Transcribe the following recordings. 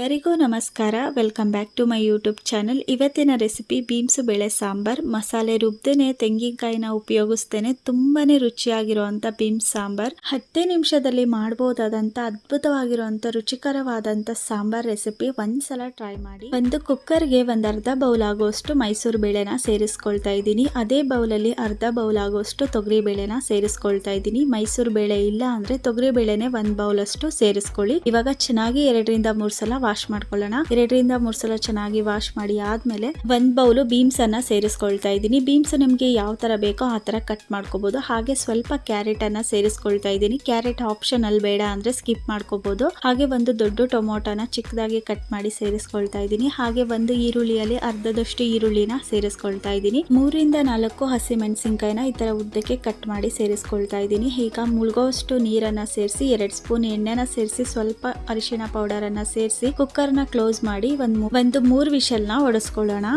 ಎಲ್ಲರಿಗೂ ನಮಸ್ಕಾರ. Welcome back to my YouTube channel. ಇವತ್ತಿನ ರೆಸಿಪಿ ಬೀನ್ಸ್ ಬೇಳೆ ಸಾಂಬಾರ್. ಮಸಾಲೆ ರುಬ್ದೇನೆ ತೆಂಗಿನಕಾಯಿನ ಉಪಯೋಗಿಸ್ತೇನೆ ತುಂಬಾನೇ ರುಚಿಯಾಗಿರುವಂತ ಬೀನ್ಸ್ ಸಾಂಬಾರ್. 10 ನಿಮಿಷದಲ್ಲಿ ಮಾಡಬಹುದಾದಂತ ಅದ್ಭುತವಾಗಿರುವಂತ ರುಚಿಕರವಾದಂತ ಸಾಂಬಾರ್ ರೆಸಿಪಿ ಒಂದ್ಸಲ ಟ್ರೈ ಮಾಡಿ. ಒಂದು ಕುಕ್ಕರ್ಗೆ ಒಂದು ಅರ್ಧ ಬೌಲ್ ಆಗುವಷ್ಟು ಮೈಸೂರು ಬೇಳೆನ ಸೇರಿಸ್ಕೊಳ್ತಾ ಇದ್ದೀನಿ. ಅದೇ ಬೌಲಲ್ಲಿ ಅರ್ಧ ಬೌಲ್ ಆಗುವಷ್ಟು ತೊಗರಿ ಬೇಳೆನ ಸೇರಿಸ್ಕೊಳ್ತಾ ಇದ್ದೀನಿ. ಮೈಸೂರು ಬೇಳೆ ಇಲ್ಲ ಅಂದ್ರೆ ತೊಗರಿ ಬೇಳೆನೆ 1 ಬೌಲ್ ಅಷ್ಟು ಸೇರಿಸ್ಕೊಳ್ಳಿ. ಇವಾಗ ಚೆನ್ನಾಗಿ 2 ರಿಂದ 3 ಸಲ ವಾಶ್ ಮಾಡ್ಕೊಳ್ಳೋಣ. 2 ರಿಂದ 3 ಸಲ ಚೆನ್ನಾಗಿ ವಾಶ್ ಮಾಡಿ ಆದ್ಮೇಲೆ 1 ಬೌಲ್ ಬೀನ್ಸ್ ಅನ್ನ ಸೇರಿಸ್ಕೊಳ್ತಾ ಇದ್ದೀನಿ. ಬೀನ್ಸ್ ನಿಮ್ಗೆ ಯಾವ ತರ ಬೇಕೋ ಆ ತರ ಕಟ್ ಮಾಡ್ಕೋಬಹುದು. ಹಾಗೆ ಸ್ವಲ್ಪ ಕ್ಯಾರೆಟ್ ಅನ್ನ ಸೇರಿಸ್ಕೊಳ್ತಾ ಇದ್ದೀನಿ. ಕ್ಯಾರೆಟ್ ಆಪ್ಷನಲ್, ಬೇಡ ಅಂದ್ರೆ ಸ್ಕಿಪ್ ಮಾಡ್ಕೋಬಹುದು. ಹಾಗೆ ಒಂದು ದೊಡ್ಡ ಟೊಮೊಟೊನ ಚಿಕ್ಕದಾಗಿ ಕಟ್ ಮಾಡಿ ಸೇರಿಸ್ಕೊಳ್ತಾ ಇದ್ದೀನಿ. ಹಾಗೆ ಒಂದು ಈರುಳ್ಳಿಯಲ್ಲಿ ಅರ್ಧದಷ್ಟು ಈರುಳ್ಳಿನ ಸೇರಿಸ್ಕೊಳ್ತಾ ಇದ್ದೀನಿ. 3 ರಿಂದ 4 ಹಸಿ ಮೆಣಸಿನಕಾಯಿನ ಈ ತರ ಉದ್ದಕ್ಕೆ ಕಟ್ ಮಾಡಿ ಸೇರಿಸ್ಕೊಳ್ತಾ ಇದ್ದೀನಿ. ಈಗ ಮುಳುಗೋಷ್ಟು ನೀರನ್ನ ಸೇರಿಸಿ 2 ಸ್ಪೂನ್ ಎಣ್ಣೆನ ಸೇರಿಸಿ ಸ್ವಲ್ಪ ಅರಿಶಿಣ ಪೌಡರ್ ಅನ್ನ ಸೇರಿಸಿ ಕುಕ್ಕರ್ ನ ಕ್ಲೋಸ್ ಮಾಡಿ ಒಂದು 3 ವಿಷಲ್ ನ ಹೊಡೆಸ್ಕೊಳ್ಳೋಣ.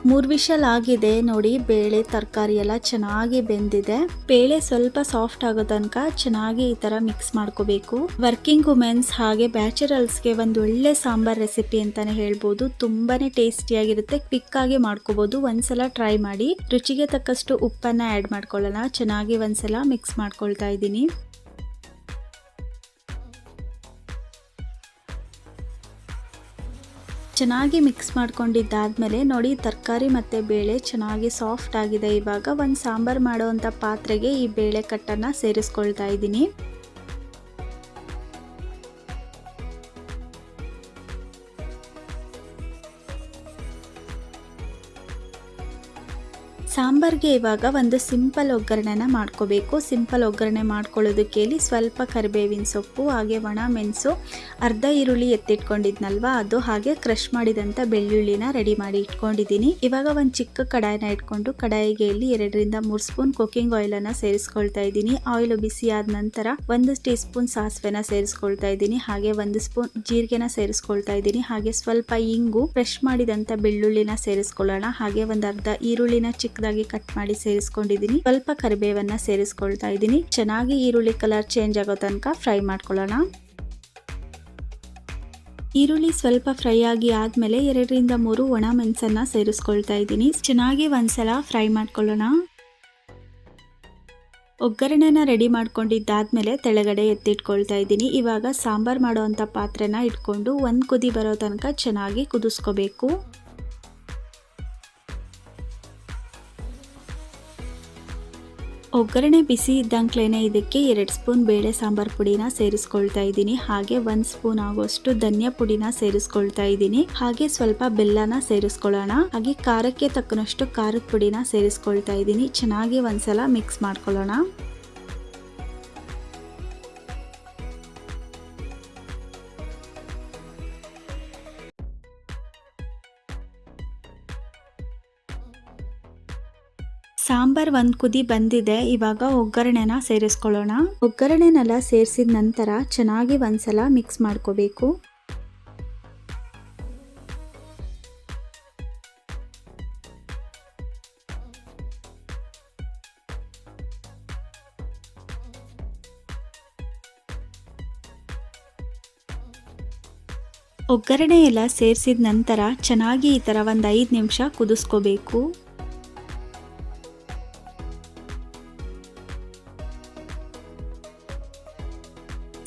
3 ವಿಷಲ್ ಆಗಿದೆ ನೋಡಿ. ಬೇಳೆ ತರಕಾರಿ ಎಲ್ಲ ಚೆನ್ನಾಗಿ ಬೆಂದಿದೆ. ಬೇಳೆ ಸ್ವಲ್ಪ ಸಾಫ್ಟ್ ಆಗೋ ತನಕ ಚೆನ್ನಾಗಿ ಈ ತರ ಮಿಕ್ಸ್ ಮಾಡ್ಕೋಬೇಕು. ವರ್ಕಿಂಗ್ ವುಮೆನ್ಸ್ ಹಾಗೆ ಬ್ಯಾಚುಲರ್ಸ್ಗೆ ಒಂದು ಒಳ್ಳೆ ಸಾಂಬಾರ್ ರೆಸಿಪಿ ಅಂತಾನೆ ಹೇಳ್ಬೋದು. ತುಂಬಾನೇ ಟೇಸ್ಟಿಯಾಗಿರುತ್ತೆ, ಕ್ವಿಕ್ ಆಗಿ ಮಾಡ್ಕೋಬಹುದು. ಒಂದ್ಸಲ ಟ್ರೈ ಮಾಡಿ. ರುಚಿಗೆ ತಕ್ಕಷ್ಟು ಉಪ್ಪನ್ನ ಆಡ್ ಮಾಡ್ಕೊಳ್ಳೋಣ. ಚೆನ್ನಾಗಿ ಒಂದ್ಸಲ ಮಿಕ್ಸ್ ಮಾಡ್ಕೊಳ್ತಾ ಇದ್ದೀನಿ. ಚೆನ್ನಾಗಿ ಮಿಕ್ಸ್ ಮಾಡ್ಕೊಂಡಿದ್ದಾದ್ಮೇಲೆ ನೋಡಿ, ತರಕಾರಿ ಮತ್ತೆ ಬೇಳೆ ಚೆನ್ನಾಗಿ ಸಾಫ್ಟ್ ಆಗಿದೆ. ಇವಾಗ ಒಂದು ಸಾಂಬಾರ್ ಮಾಡುವಂತ ಪಾತ್ರೆಗೆ ಈ ಬೇಳೆ ಕಟ್ಟನ್ನ ಸೇರಿಸ್ಕೊಳ್ತಾ ಇದ್ದೀನಿ. ಸಾಂಬಾರ್ಗೆ ಇವಾಗ ಒಂದು ಸಿಂಪಲ್ ಒಗ್ಗರಣೆನ ಮಾಡ್ಕೋಬೇಕು. ಸಿಂಪಲ್ ಒಗ್ಗರಣೆ ಮಾಡ್ಕೊಳ್ಳೋದಕ್ಕೆ ಸ್ವಲ್ಪ ಕರಿಬೇವಿನ ಸೊಪ್ಪು, ಹಾಗೆ ಒಣ ಮೆಣಸು, ಅರ್ಧ ಈರುಳ್ಳಿ ಎತ್ತಿಟ್ಕೊಂಡಿದ್ನಲ್ವಾ ಅದು, ಹಾಗೆ ಕ್ರಷ್ ಮಾಡಿದಂಥ ಬೆಳ್ಳುಳ್ಳಿನ ರೆಡಿ ಮಾಡಿ ಇಟ್ಕೊಂಡಿದ್ದೀನಿ. ಇವಾಗ ಒಂದು ಚಿಕ್ಕ ಕಡಾಯಿನ ಇಟ್ಕೊಂಡು ಕಡಾಯಿಗೆ ಇಲ್ಲಿ 2 ರಿಂದ 3 ಸ್ಪೂನ್ ಕುಕಿಂಗ್ ಆಯಿಲನ್ನು ಸೇರಿಸ್ಕೊಳ್ತಾ ಇದ್ದೀನಿ. ಆಯಿಲ್ ಬಿಸಿ ಆದ ನಂತರ 1 ಟೀ ಸ್ಪೂನ್ ಸಾಸಿವೆನ ಸೇರಿಸ್ಕೊಳ್ತಾ ಇದ್ದೀನಿ. ಹಾಗೆ 1 ಸ್ಪೂನ್ ಜೀರಿಗೆನ ಸೇರಿಸ್ಕೊಳ್ತಾ ಇದ್ದೀನಿ. ಹಾಗೆ ಸ್ವಲ್ಪ ಇಂಗು, ಕ್ರಷ್ ಮಾಡಿದಂಥ ಬೆಳ್ಳುಳ್ಳಿನ ಸೇರಿಸ್ಕೊಳ್ಳೋಣ. ಹಾಗೆ ಒಂದು ಅರ್ಧ ಈರುಳ್ಳಿನ ಚಿಕ್ಕದಾಗಿ ಕಟ್ ಮಾಡಿ ಸೇರಿಸ್ಕೊಂಡಿದ್ದೀನಿ. ಸ್ವಲ್ಪ ಕರಿಬೇವನ್ನ ಸೇರಿಸ್ಕೊಳ್ತಾ ಇದ್ದೀನಿ. ಚೆನ್ನಾಗಿ ಈರುಳ್ಳಿ ಕಲರ್ ಚೇಂಜ್ ಆಗೋ ತನಕ ಫ್ರೈ ಮಾಡ್ಕೊಳ್ಳೋಣ. ಈರುಳ್ಳಿ ಸ್ವಲ್ಪ ಫ್ರೈ ಆಗಿ ಆದ್ಮೇಲೆ 2 ರಿಂದ 3 ಒಣ ಮೆಣಸನ್ನ ಸೇರಿಸ್ಕೊಳ್ತಾ ಇದ್ದೀನಿ. ಚೆನ್ನಾಗಿ ಒಂದ್ಸಲ ಫ್ರೈ ಮಾಡ್ಕೊಳ್ಳೋಣ. ಒಗ್ಗರಣೆನ ರೆಡಿ ಮಾಡ್ಕೊಂಡಿದ್ದಾದ್ಮೇಲೆ ತೆಳಗಡೆ ಎತ್ತಿಟ್ಕೊಳ್ತಾ ಇದ್ದೀನಿ. ಇವಾಗ ಸಾಂಬಾರ್ ಮಾಡುವಂತ ಪಾತ್ರೆನ ಇಟ್ಕೊಂಡು 1 ಕುದಿ ಬರೋ ತನಕ ಚೆನ್ನಾಗಿ ಕುದಿಸ್ಕೋಬೇಕು. ಒಗ್ಗರಣೆ ಬಿಸಿ ಇದ್ದಂಕ್ಲೇನೆ ಇದಕ್ಕೆ 2 ಸ್ಪೂನ್ ಬೇಳೆ ಸಾಂಬಾರ್ ಪುಡಿನ ಸೇರಿಸ್ಕೊಳ್ತಾ ಇದ್ದೀನಿ. ಹಾಗೆ 1 ಸ್ಪೂನ್ ಆಗುವಷ್ಟು ಧನಿಯಾ ಪುಡಿನ ಸೇರಿಸ್ಕೊಳ್ತಾ ಇದ್ದೀನಿ. ಹಾಗೆ ಸ್ವಲ್ಪ ಬೆಲ್ಲನ ಸೇರಿಸ್ಕೊಳ್ಳೋಣ. ಹಾಗೆ ಖಾರಕ್ಕೆ ತಕ್ಕನಷ್ಟು ಖಾರದ ಪುಡಿನ ಸೇರಿಸ್ಕೊಳ್ತಾ ಇದ್ದೀನಿ. ಚೆನ್ನಾಗಿ ಒಂದ್ಸಲ ಮಿಕ್ಸ್ ಮಾಡ್ಕೊಳ್ಳೋಣ. ಸಾಂಬಾರ್ 1 ಕುದಿ ಬಂದಿದೆ. ಇವಾಗ ಒಗ್ಗರಣೆನ ಸೇರಿಸ್ಕೊಳ್ಳೋಣ. ಒಗ್ಗರಣೆನೆಲ್ಲ ಸೇರಿಸಿದ ನಂತರ ಚೆನ್ನಾಗಿ ಒಂದ್ಸಲ ಮಿಕ್ಸ್ ಮಾಡ್ಕೋಬೇಕು. ಒಗ್ಗರಣೆ ಎಲ್ಲ ಸೇರಿಸಿದ ನಂತರ ಚೆನ್ನಾಗಿ ಈ ತರ ಒಂದು 5 ನಿಮಿಷ ಕುದಿಸ್ಕೋಬೇಕು.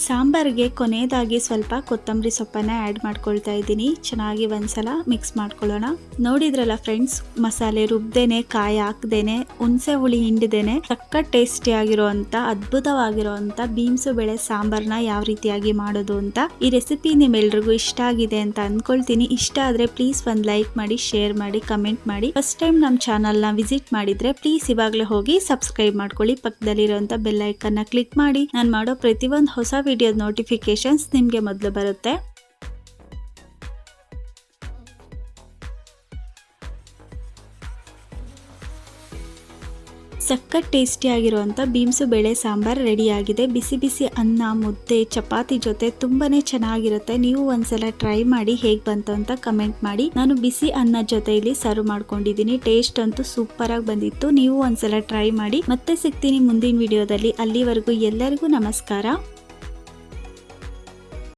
ಸಾಂಬಾರ್ಗೆ ಕೊನೆಯದಾಗಿ ಸ್ವಲ್ಪ ಕೊತ್ತಂಬರಿ ಸೊಪ್ಪನ್ನ ಆ್ಯಡ್ ಮಾಡ್ಕೊಳ್ತಾ ಇದ್ದೀನಿ. ಚೆನ್ನಾಗಿ ಒಂದ್ಸಲ ಮಿಕ್ಸ್ ಮಾಡ್ಕೊಳ್ಳೋಣ. ನೋಡಿದ್ರಲ್ಲ ಫ್ರೆಂಡ್ಸ್, ಮಸಾಲೆ ರುಬ್ದೇನೆ, ಕಾಯಿ ಹಾಕ್ದೇನೆ, ಹುಣಸೆ ಹುಳಿ ಹಿಂಡದೇನೆ ಸಕ್ಕ ಟೇಸ್ಟಿ ಆಗಿರುವಂತ ಅದ್ಭುತವಾಗಿರುವಂತ ಬೀನ್ಸ್ ಬೇಳೆ ಸಾಂಬಾರ್ನ ಯಾವ ರೀತಿಯಾಗಿ ಮಾಡೋದು ಅಂತ. ಈ ರೆಸಿಪಿ ನಿಮ್ಮೆಲ್ರಿಗೂ ಇಷ್ಟ ಆಗಿದೆ ಅಂತ ಅನ್ಕೊಳ್ತೀನಿ. ಇಷ್ಟ ಆದ್ರೆ ಪ್ಲೀಸ್ ಒಂದು ಲೈಕ್ ಮಾಡಿ, ಶೇರ್ ಮಾಡಿ, ಕಮೆಂಟ್ ಮಾಡಿ. ಫಸ್ಟ್ ಟೈಮ್ ನಮ್ಮ ಚಾನಲ್ನ ವಿಸಿಟ್ ಮಾಡಿದ್ರೆ ಪ್ಲೀಸ್ ಇವಾಗಲೇ ಹೋಗಿ ಸಬ್ಸ್ಕ್ರೈಬ್ ಮಾಡ್ಕೊಳ್ಳಿ. ಪಕ್ಕದಲ್ಲಿರುವಂತ ಬೆಲ್ ಐಕನ್ನ ಕ್ಲಿಕ್ ಮಾಡಿ. ನಾನು ಮಾಡೋ ಪ್ರತಿಯೊಂದು ಹೊಸ ವಿಡಿಯೋ ನೋಟಿಫಿಕೇಶನ್ಸ್ ನಿಮಗೆ ಮೊದಲು ಬರುತ್ತೆ. ಸಖತ್ ಟೇಸ್ಟಿ ಆಗಿರುವಂತ ಬೀಮ್ಸು ಬೇಳೆ ಸಾಂಬಾರ್ ರೆಡಿ ಆಗಿದೆ. ಬಿಸಿ ಬಿಸಿ ಅನ್ನ, ಮುದ್ದೆ, ಚಪಾತಿ ಜೊತೆ ತುಂಬಾನೇ ಚೆನ್ನಾಗಿರುತ್ತೆ. ನೀವು ಒಂದ್ಸಲ ಟ್ರೈ ಮಾಡಿ ಹೇಗ್ ಬಂತು ಅಂತ ಕಮೆಂಟ್ ಮಾಡಿ. ನಾನು ಬಿಸಿ ಅನ್ನ ಜೊತೆ ಇಲ್ಲಿ ಸರ್ವ್ ಮಾಡ್ಕೊಂಡಿದ್ದೀನಿ. ಟೇಸ್ಟ್ ಅಂತೂ ಸೂಪರ್ ಆಗಿ ಬಂದಿತ್ತು. ನೀವು ಒಂದ್ಸಲ ಟ್ರೈ ಮಾಡಿ. ಮತ್ತೆ ಸಿಗ್ತೀನಿ ಮುಂದಿನ ವಿಡಿಯೋದಲ್ಲಿ. ಅಲ್ಲಿವರೆಗೂ ಎಲ್ಲರಿಗೂ ನಮಸ್ಕಾರ.